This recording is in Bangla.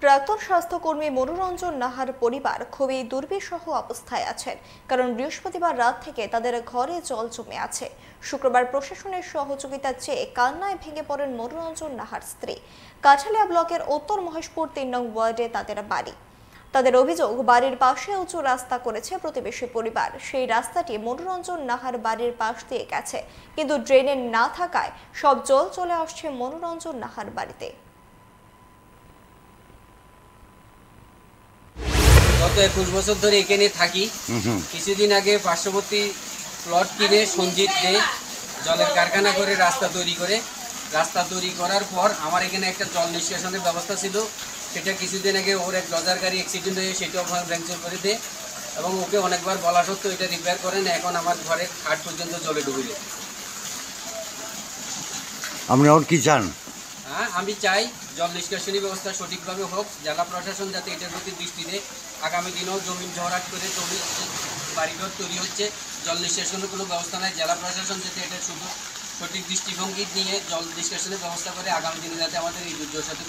প্রাক্তন স্বাস্থ্যকর্মী মনোরঞ্জন নাহার পরিবার খুবই দুর্বিষহ অবস্থায় আছেন, কারণ বৃহস্পতিবার রাত থেকে তাদের ঘরে জল জমে আছে। শুক্রবার প্রশাসনের সহযোগিতা চেয়ে কান্নায় ভেঙে পড়েন মনোরঞ্জন নাহার স্ত্রী। কাঠালিয়া ব্লকের উত্তর মহেশপুর ৩ নং ওয়ার্ডে তাদের বাড়ি। তাদের অভিযোগ, বাড়ির পাশে উঁচু রাস্তা করেছে প্রতিবেশী পরিবার। সেই রাস্তাটি মনোরঞ্জন নাহার বাড়ির পাশ দিয়ে গেছে, কিন্তু ড্রেনের না থাকায় সব জল চলে আসছে মনোরঞ্জন নাহার বাড়িতে। গত ২১ বছর ধরে এখানে থাকি। কিছুদিন আগে পার্শ্ববর্তী প্লট কিনে সঞ্জিত দে জলের কারখানা করে রাস্তা তৈরি করার পর আমার এখানে একটা জল নিষ্কাশনের ব্যবস্থা ছিল। সেটা কিছুদিন আগে ওর এক ডজার গাড়ি অ্যাক্সিডেন্ট হয়ে সেটাও ভ্যাংচার করে দেয় এবং ওকে অনেকবার বলা সত্ত্বেও এটা রিপেয়ার করেন। এখন আমার ঘরে খাট পর্যন্ত জলে ডুবে যায়। আপনি এখন কি চান? আমি চাই জল নিষ্কাশনী ব্যবস্থা সঠিকভাবে হোক, জেলা প্রশাসন যাতে এটার প্রতি দৃষ্টি দেয়। আগামী দিনেও জমিন ঝড়াট করে বাড়িঘর তৈরি হচ্ছে, জল নিষ্কাশনের কোনো ব্যবস্থা নাই। জেলা প্রশাসন যাতে এটা শুধু সঠিক দৃষ্টিভঙ্গি নিয়ে জল নিষ্কাশনের ব্যবস্থা করে আগামী দিনে যাতে আমাদের এই দুর্যোগের সাথে